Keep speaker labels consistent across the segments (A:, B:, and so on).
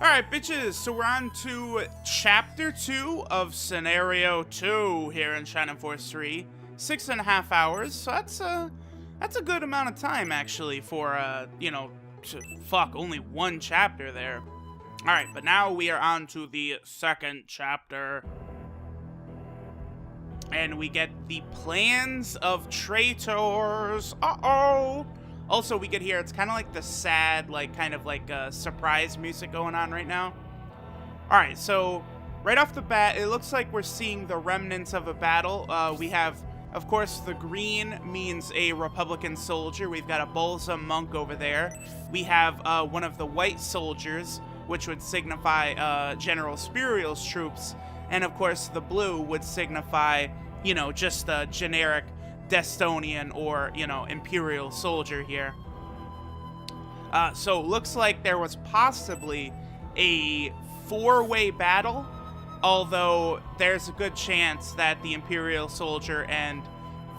A: Alright, bitches, so we're on to Chapter 2 of Scenario 2 here in Shining Force 3. 6.5 hours, so that's a good amount of time, actually, for, only one chapter there. Alright, but now we are on to the second chapter. And we get the plans of Traitors. Uh-oh! Also, we get here, it's kind of like the sad, surprise music going on right now. Alright, so right off the bat, it looks like we're seeing the remnants of a battle. We have, of course, the green means a Republican soldier. We've got a Balsam monk over there. We have one of the white soldiers, which would signify General Spuriel's troops. And, of course, the blue would signify, just a generic Destonian or, Imperial soldier here. So looks like there was possibly a four-way battle, although there's a good chance that the Imperial soldier and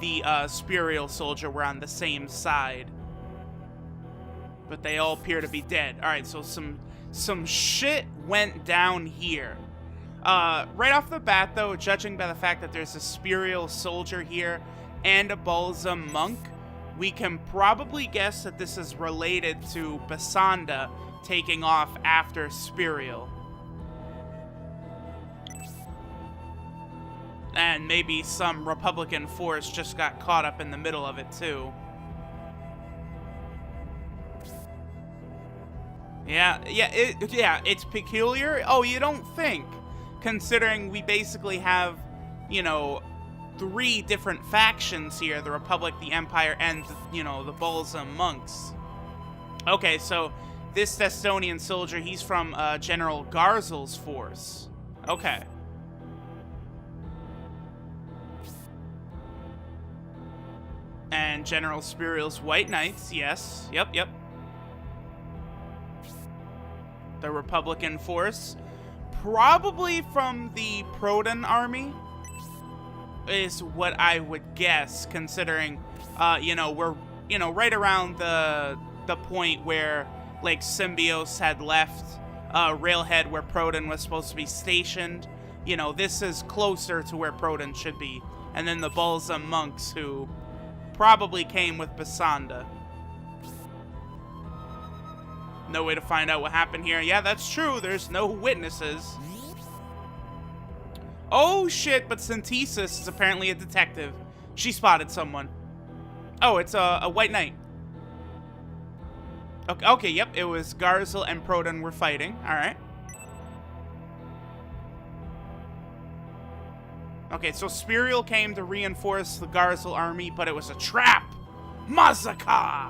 A: the Spuriel soldier were on the same side. But they all appear to be dead. Alright, so some shit went down here. Right off the bat, though, judging by the fact that there's a Spuriel soldier here and a Balsam monk, we can probably guess that this is related to Basanda taking off after Spuriel. And maybe some Republican force just got caught up in the middle of it, too. Yeah, it's peculiar. Oh, you don't think? Considering we basically have, three different factions here, the Republic, the Empire, and, the Balsam monks. Okay, so this Destonian soldier, he's from General Garzel's force. Okay. And General Spuriel's White Knights, yes. Yep. The Republican force, probably from the Proton army, is what I would guess, considering, we're, right around the point where, Symbios had left Railhead where Proton was supposed to be stationed. This is closer to where Proton should be. And then the Balsam monks, who probably came with Basanda. No way to find out what happened here. Yeah, that's true. There's no witnesses. Oh, shit, but Synthesis is apparently a detective. She spotted someone. Oh, it's a White Knight. Okay, yep, it was Garzel and Proton were fighting. Alright. Okay, so Spuriel came to reinforce the Garzel army, but it was a trap! Massacre!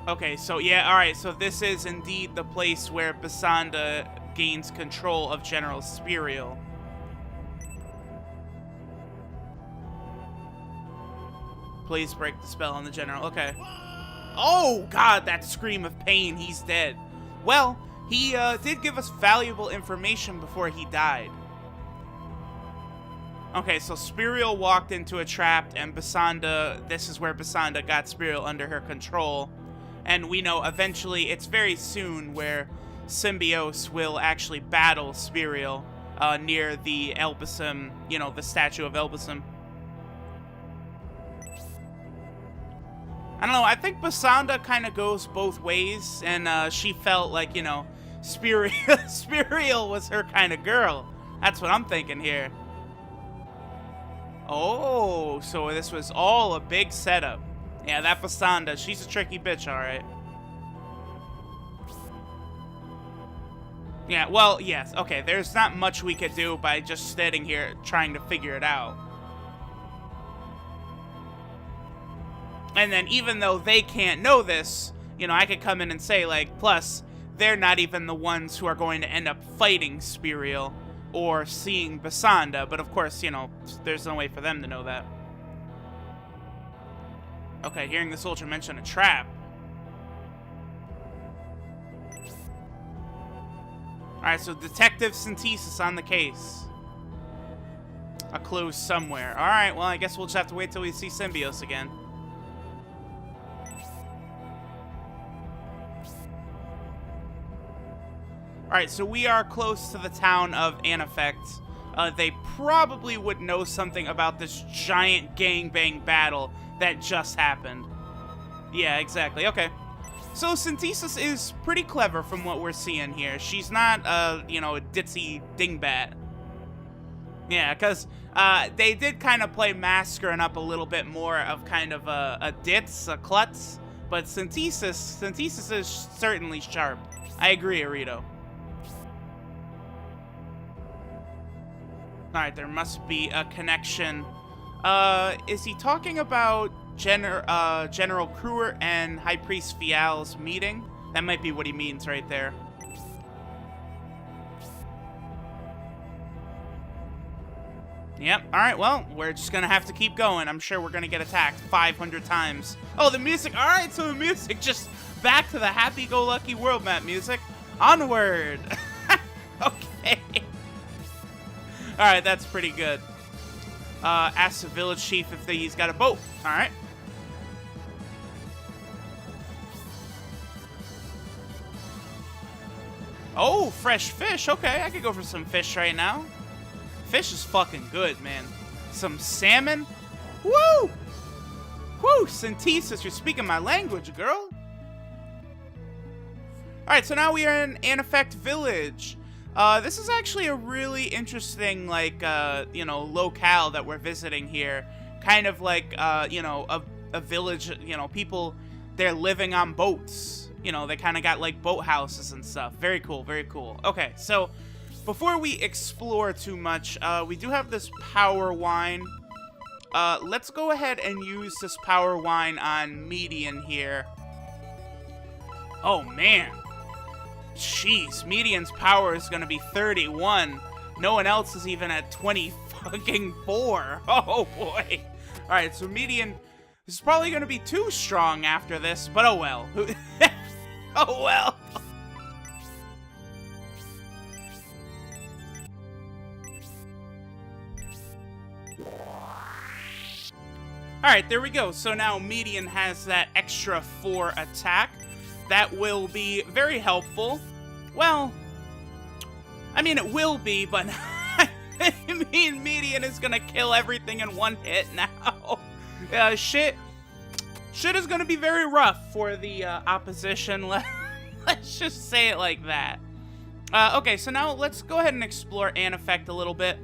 A: Okay, so yeah, alright, so this is indeed the place where Basanda gains control of General Spuriel. Please break the spell on the General. Okay. Oh, God, that scream of pain. He's dead. Well, he did give us valuable information before he died. Okay, so Spuriel walked into a trap, and Basanda, this is where Basanda got Spuriel under her control. And we know eventually, it's very soon, where Symbios will actually battle Spuriel near the Elbasam, the statue of Elbasam. I don't know, I think Basanda kind of goes both ways, and she felt like, Spuriel was her kind of girl. That's what I'm thinking here. Oh, so this was all a big setup. Yeah, that Basanda, she's a tricky bitch, alright. Yeah, well, yes, okay, there's not much we could do by just sitting here trying to figure it out. And then even though they can't know this, I could come in and say, plus, they're not even the ones who are going to end up fighting Spuriel or seeing Basanda, but of course, there's no way for them to know that. Okay, hearing the soldier mention a trap. Alright, so Detective Synthesis on the case. A clue somewhere. Alright, well, I guess we'll just have to wait till we see Symbios again. Alright, so we are close to the town of Anafect. They probably would know something about this giant gangbang battle that just happened. Yeah, exactly. Okay. So Synthesis is pretty clever from what we're seeing here. She's not, you know, a ditzy dingbat. Yeah, because they did kind of play Masquering up a little bit more of kind of a ditz, a klutz. But Synthesis is certainly sharp. I agree, Arito. Alright, there must be a connection. Is he talking about General Kruer and High Priest Fial's meeting? That might be what he means right there. Yep, alright, well, we're just gonna have to keep going. I'm sure we're gonna get attacked 500 times. Oh, the music! Alright, so the music, just back to the happy-go-lucky world map music. Onward! Okay. Alright, that's pretty good. Ask the village chief if he's got a boat. Alright. Oh, fresh fish. Okay, I could go for some fish right now. Fish is fucking good, man. Some salmon. Woo! Woo! Synthesis, you're speaking my language, girl. Alright, so now we are in Anafect Village. This is actually a really interesting, like, you know, locale that we're visiting here. Kind of like, you know, a village, you know, people, they're living on boats. You know, they kind of got, like, boat houses and stuff. Very cool, very cool. Okay, so before we explore too much, we do have this power wine. Let's go ahead and use this power wine on Median here. Oh, man. Jeez, Median's power is gonna be 31. No one else is even at 24. Oh boy. Alright, so Median is probably gonna be too strong after this, but oh well. Oh well. Alright, there we go. So now Median has that extra 4 attack. That will be very helpful. Well, I mean, it will be, but I mean, Median is gonna kill everything in one hit now. Shit is gonna be very rough for the opposition. Let's just say it like that. Okay, so now let's go ahead and explore Anafect a little bit.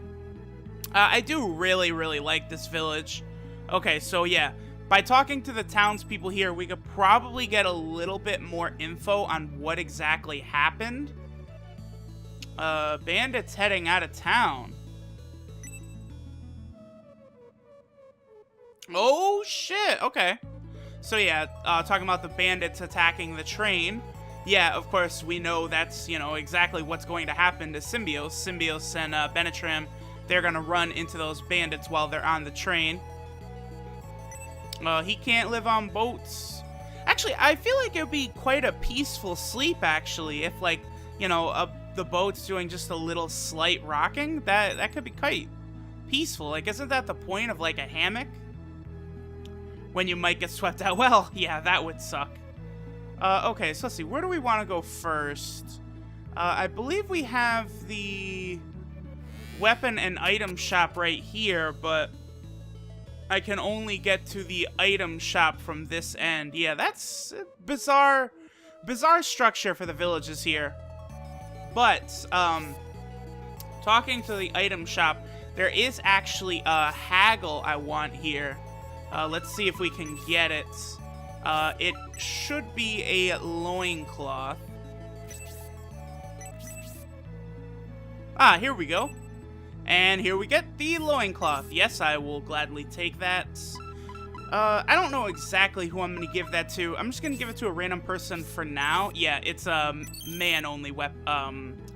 A: I do really, really like this village. Okay, so yeah. By talking to the townspeople here, we could probably get a little bit more info on what exactly happened. Bandits heading out of town. Oh, shit. Okay. So, yeah, talking about the bandits attacking the train. Yeah, of course, we know that's, you know, exactly what's going to happen to Symbios. Symbios and Benetrim, they're going to run into those bandits while they're on the train. He can't live on boats. Actually, I feel like it would be quite a peaceful sleep, actually, if, like, you know, the boat's doing just a little slight rocking. That could be quite peaceful. Like, isn't that the point of, like, a hammock? When you might get swept out. Well, yeah, that would suck. Okay, so let's see. Where do we want to go first? I believe we have the weapon and item shop right here, but I can only get to the item shop from this end. Yeah, that's a bizarre structure for the villages here. But, talking to the item shop, there is actually a haggle I want here. Let's see if we can get it. It should be a loincloth. Ah, here we go. And here we get the loincloth. Yes, I will gladly take that. I don't know exactly who I'm going to give that to. I'm just going to give it to a random person for now. Yeah, it's a man-only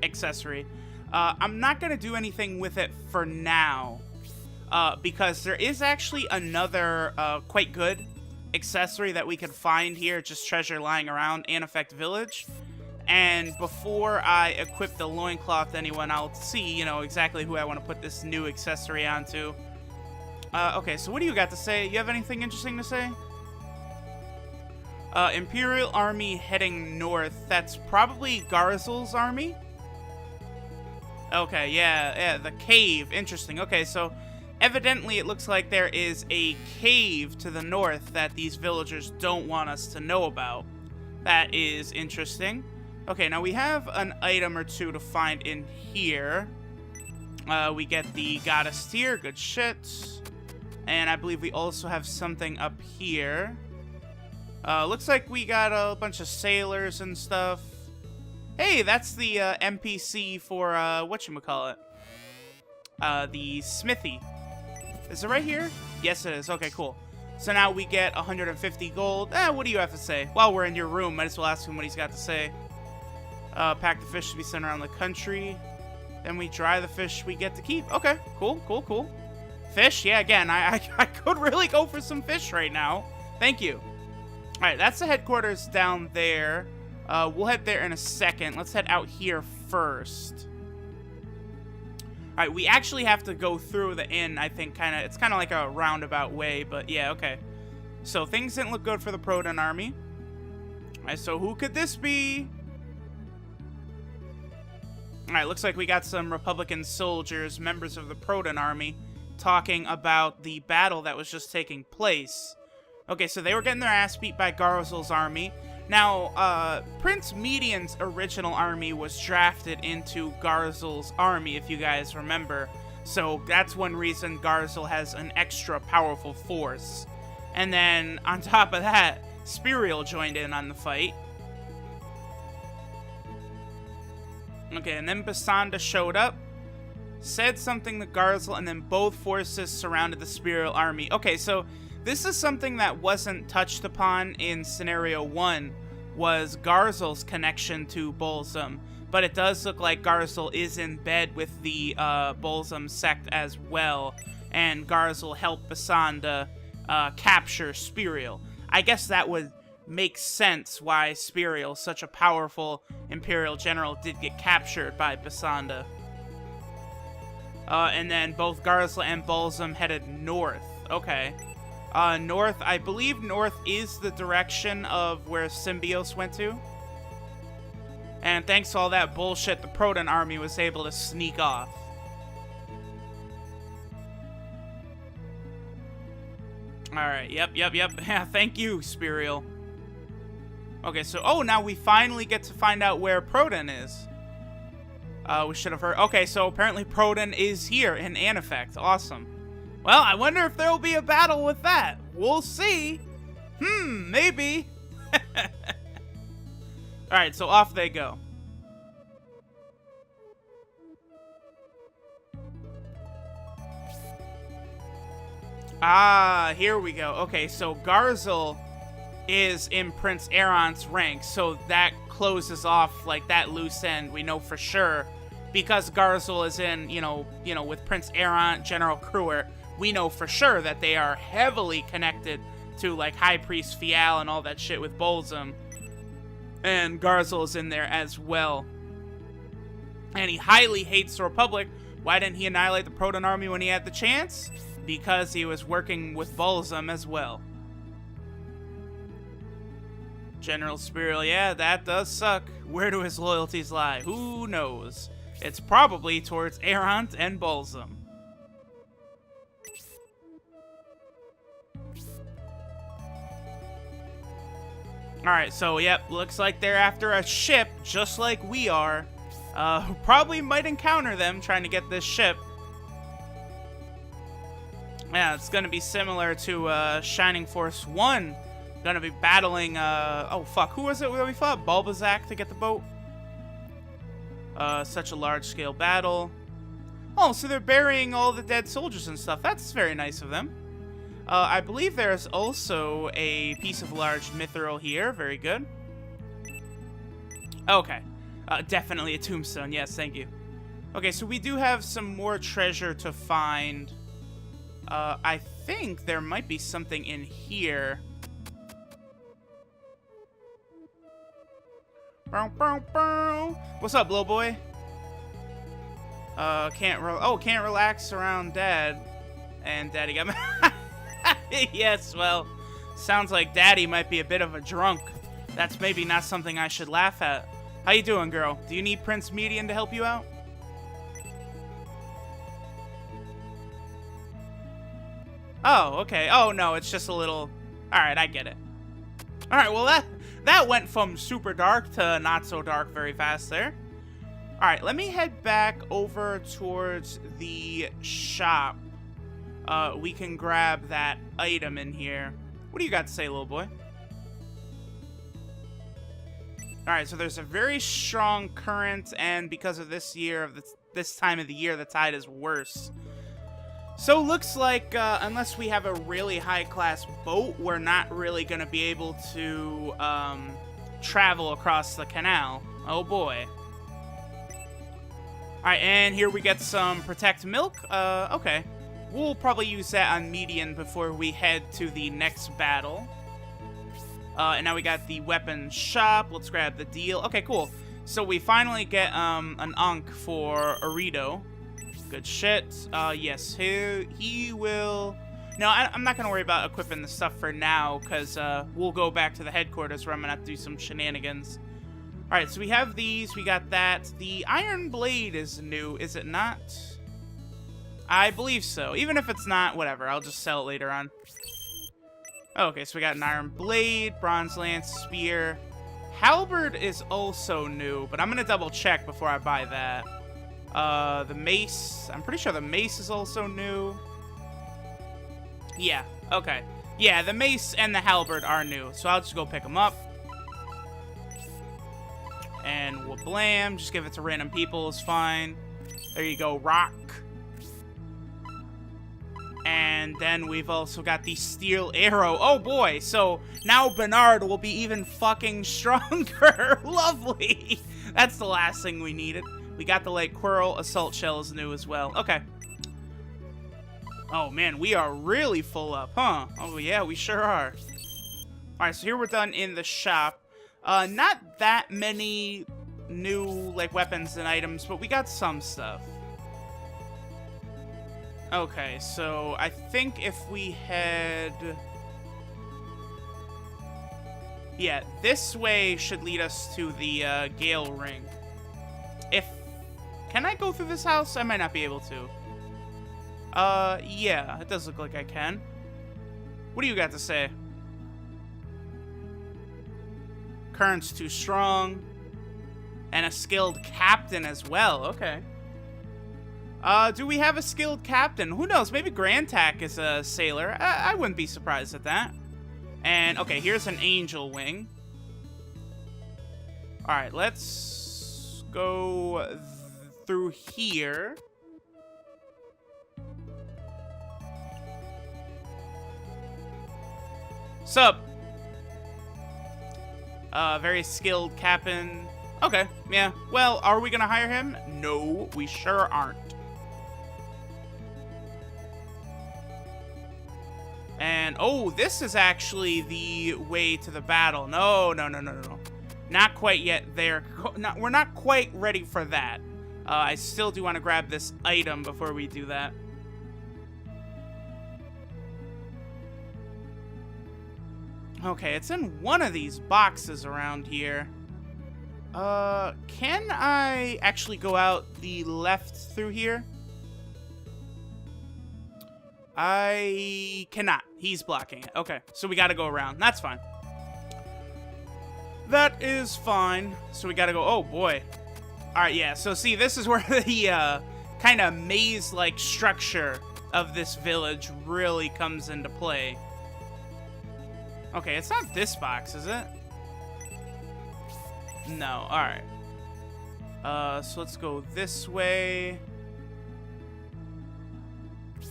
A: accessory. I'm not going to do anything with it for now. Because there is actually another quite good accessory that we can find here, just treasure lying around Anafect Village. And before I equip the loincloth to anyone, I'll see, you know, exactly who I want to put this new accessory onto. Okay, so what do you got to say? You have anything interesting to say? Imperial army heading north. That's probably Garzel's army. Okay, yeah, the cave. Interesting. Okay, so evidently it looks like there is a cave to the north that these villagers don't want us to know about. That is interesting. Okay, now we have an item or two to find in here. We get the goddess tier, good shit. And I believe we also have something up here. Looks like we got a bunch of sailors and stuff. Hey, that's the NPC for, whatchamacallit? The smithy. Is it right here? Yes, it is. Okay, cool. So now we get 150 gold. What do you have to say? While we're in your room, might as well ask him what he's got to say. Pack the fish to be sent around the country. Then we dry the fish we get to keep. Okay, cool, cool, cool. Fish? Yeah, again, I could really go for some fish right now. Thank you. All right, that's the headquarters down there. We'll head there in a second. Let's head out here first. All right, we actually have to go through the inn, I think, it's kind of like a roundabout way, but yeah, okay. So things didn't look good for the Proton army. All right, so who could this be? All right, looks like we got some Republican soldiers, members of the Proton army, talking about the battle that was just taking place. Okay, so they were getting their ass beat by Garzel's army. Now, Prince Median's original army was drafted into Garzel's army, if you guys remember. So that's one reason Garzel has an extra powerful force. And then, on top of that, Spiriel joined in on the fight. Okay, and then Basanda showed up, said something to Garzel, and then both forces surrounded the Spiriel army. Okay, so this is something that wasn't touched upon in Scenario 1, was Garzel's connection to Bolzum. But it does look like Garzel is in bed with the Bolzum sect as well, and Garzel helped Basanda capture Spiriel. I guess that would make sense why Spiriel, such a powerful Imperial general, did get captured by Basanda. And then both Garzel and Bolzum headed north. Okay. North, I believe north is the direction of where Symbios went to. And thanks to all that bullshit, the Proton army was able to sneak off. Alright, yep. Yeah, thank you, Spiriel. Okay, so, oh, now we finally get to find out where Proton is. We should have heard. Okay, so apparently Proton is here in Anifect. Awesome. Well, I wonder if there will be a battle with that. We'll see. Maybe. Alright, so off they go. Ah, here we go. Okay, so Garzel is in Prince Aeron's rank, so that closes off, like, that loose end, we know for sure. Because Garzel is in, you know, with Prince Aeron, General Kruer, we know for sure that they are heavily connected to, like, High Priest Fial and all that shit with Bolzum. And Garzel is in there as well. And he highly hates the Republic. Why didn't he annihilate the Proton army when he had the chance? Because he was working with Bolzum as well. General Spiriel, yeah, that does suck. Where do his loyalties lie? Who knows? It's probably towards Aront and Bolzum. Alright, so yep, looks like they're after a ship, just like we are. Who probably might encounter them trying to get this ship. Yeah, it's gonna be similar to Shining Force 1. Gonna be battling, oh fuck, who was it that we fought? Bulbazak to get the boat? Such a large-scale battle. Oh, so they're burying all the dead soldiers and stuff. That's very nice of them. I believe there's also a piece of large mithril here. Very good. Okay. Definitely a tombstone. Yes, thank you. Okay, so we do have some more treasure to find. I think there might be something in here. What's up, little boy? Can't relax around Dad. And Daddy got me. Yes, well, sounds like Daddy might be a bit of a drunk. That's maybe not something I should laugh at. How you doing, girl? Do you need Prince Median to help you out? Oh, okay. Oh, no, it's just a little... Alright, I get it. Alright, well, that went from super dark to not so dark very fast there. Alright, let me head back over towards the shop. We can grab that item in here. What do you got to say, little boy? Alright, so there's a very strong current, and because of this time of the year, the tide is worse. So looks like, unless we have a really high-class boat, we're not really going to be able to travel across the canal. Oh boy. Alright, and here we get some Protect Milk. Okay. We'll probably use that on median before we head to the next battle. And now we got the weapon shop. Let's grab the deal. Okay, cool. So we finally get an Unk for Arito. Good shit. Yes, he will... No, I'm not going to worry about equipping the stuff for now, because we'll go back to the headquarters where I'm going to have to do some shenanigans. Alright, so we have these. We got that. The Iron Blade is new, is it not? I believe so. Even if it's not, whatever. I'll just sell it later on. Okay, so we got an Iron Blade, Bronze Lance, Spear. Halberd is also new, but I'm going to double check before I buy that. The Mace. I'm pretty sure the Mace is also new. Yeah, okay. Yeah, the Mace and the Halberd are new, so I'll just go pick them up. And we'll blam. Just give it to random people is fine. There you go, Rock. And then we've also got the Steel Arrow. Oh boy, so now Bernard will be even fucking stronger. Lovely. That's the last thing we needed. We got the Lake Quirrell. Assault Shell is new as well. Okay. Oh man, we are really full up, huh? Oh yeah, we sure are. Alright, so here we're done in the shop. Not that many new, like, weapons and items, but we got some stuff. Okay, so I think if we head... Yeah, this way should lead us to the Gale Ring. Can I go through this house? I might not be able to. Yeah, it does look like I can. What do you got to say? Current's too strong. And a skilled captain as well. Okay. Do we have a skilled captain? Who knows? Maybe Grantak is a sailor. I wouldn't be surprised at that. And, okay, here's an angel wing. Alright, let's go through here. Sup? Very skilled captain. Okay, yeah. Well, are we gonna hire him? No, we sure aren't. And, oh, this is actually the way to the battle. No. Not quite yet there. We're not quite ready for that. I still do want to grab this item before we do that. Okay, it's in one of these boxes around here. Can I actually go out the left through here? I cannot. He's blocking it. Okay, so we gotta go around. That's fine. That is fine. So we gotta go... Oh, boy. Alright, yeah. So, see, this is where the kind of maze-like structure of this village really comes into play. Okay, it's not this box, is it? No, alright. So let's go this way.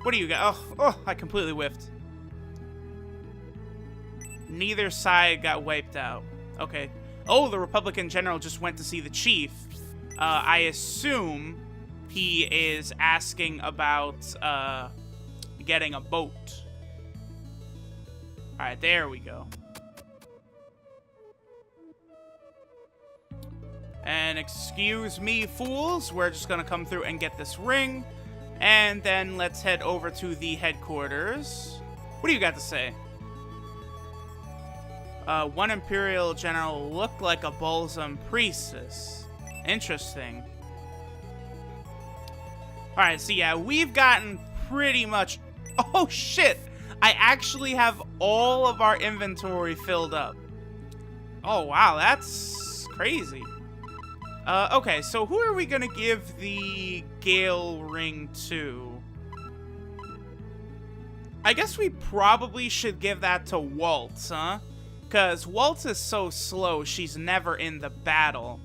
A: What do you got? Oh, I completely whiffed. Neither side got wiped out. Okay. Oh, the Republican general just went to see the chief. I assume he is asking about getting a boat. Alright, there we go. And excuse me, fools. We're just gonna come through and get this ring. And then let's head over to the headquarters. What do you got to say? One Imperial General looked like a Balsam Priestess. Interesting. Alright, so yeah, we've gotten pretty much... Oh, shit! I actually have all of our inventory filled up. Oh, wow, that's crazy. Okay, so who are we gonna give the Gale Ring to? I guess we probably should give that to Waltz, huh? Because Waltz is so slow, she's never in the battle.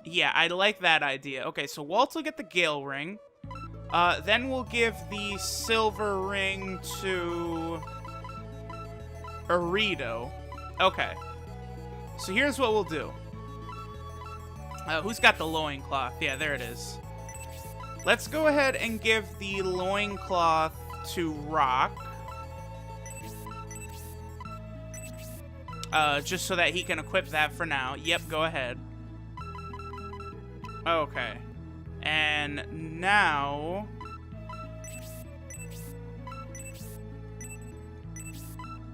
A: Yeah, I like that idea. Okay, so Waltz will get the Gale Ring. Then we'll give the Silver Ring to Arito. Okay. So here's what we'll do. Who's got the loincloth? Yeah, there it is. Let's go ahead and give the loincloth to Rock. Just so that he can equip that for now. Yep, go ahead. Okay. And now...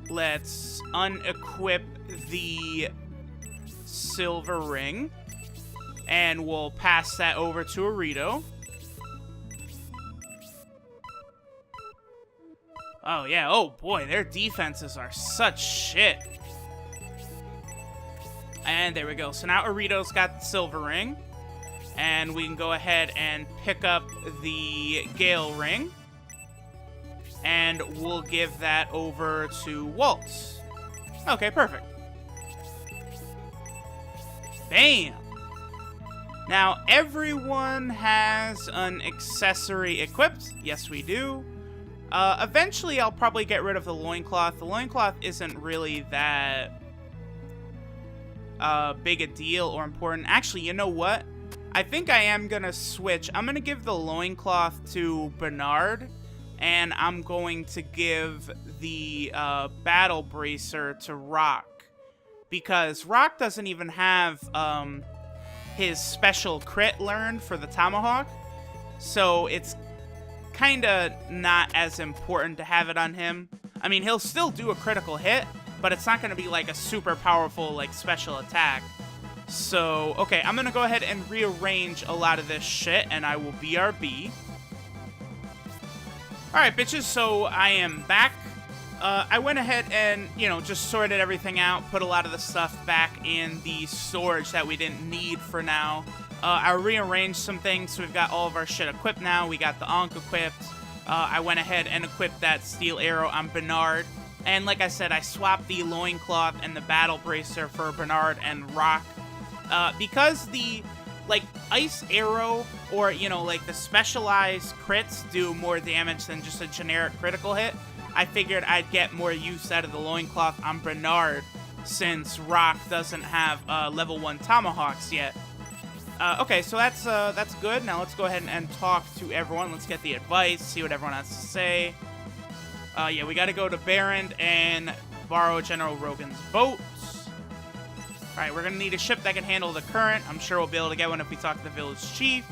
A: let's unequip the Silver Ring. And we'll pass that over to Arito. Oh, yeah. Oh, boy. Their defenses are such shit. And there we go. So now Arito's got the Silver Ring. And we can go ahead and pick up the Gale Ring. And we'll give that over to Waltz. Okay, perfect. Bam! Now, everyone has an accessory equipped. Yes, we do. Eventually, I'll probably get rid of the loincloth. The loincloth isn't really that big a deal or important. Actually, you know what? I think I am going to switch. I'm going to give the loincloth to Bernard. And I'm going to give the Battle Bracer to Rock. Because Rock doesn't even have... his special crit learned for the Tomahawk, so it's kind of not as important to have it on him. I mean, he'll still do a critical hit, but it's not going to be like a super powerful like special attack. So, okay, I'm going to go ahead and rearrange a lot of this shit, and I will BRB. Alright, bitches, so I am back. I went ahead and, you know, just sorted everything out, put a lot of the stuff back in the storage that we didn't need for now. I rearranged some things, so we've got all of our shit equipped now. We got the Ankh equipped. I went ahead and equipped that steel arrow on Bernard. And like I said, I swapped the loincloth and the battle bracer for Bernard and Rock. Because the, like, ice arrow or, you know, like the specialized crits do more damage than just a generic critical hit, I figured I'd get more use out of the loincloth on Bernard since Rock doesn't have level 1 tomahawks yet. Okay, so that's good. Now let's go ahead and talk to everyone. Let's get the advice, see what everyone has to say. Yeah, we got to go to Barrand and borrow General Rogan's boat. Alright, we're going to need a ship that can handle the current. I'm sure we'll be able to get one if we talk to the village chief.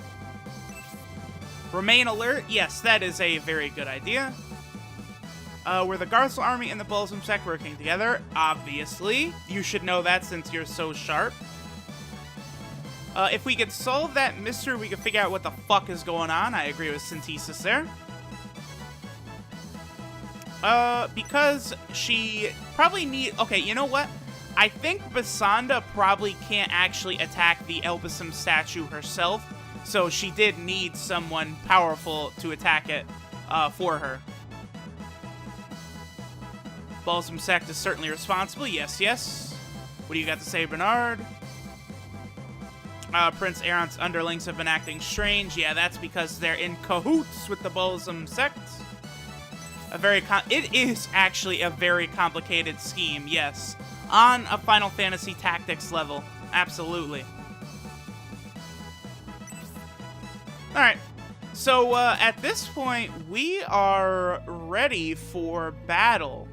A: Remain alert. Yes, that is a very good idea. We're the Garthel army and the Balsam sect working together. Obviously. You should know that since you're so sharp. If we could solve that mystery, we could figure out what the fuck is going on. I agree with Synthesis there. Because she probably need... Okay, you know what? I think Basanda probably can't actually attack the Elbasam statue herself. So she did need someone powerful to attack it for her. Balsam sect is certainly responsible. Yes, yes. What do you got to say, Bernard? Prince Aaron's underlings have been acting strange. Yeah, that's because they're in cahoots with the Balsam sect. It is actually a very complicated scheme, yes. On a Final Fantasy Tactics level. Absolutely. Alright. So, at this point, we are ready for battle.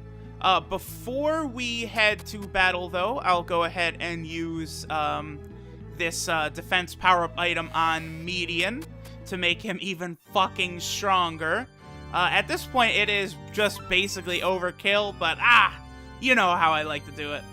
A: Before we head to battle, though, I'll go ahead and use this defense power-up item on Median to make him even fucking stronger. At this point, it is just basically overkill, but you know how I like to do it.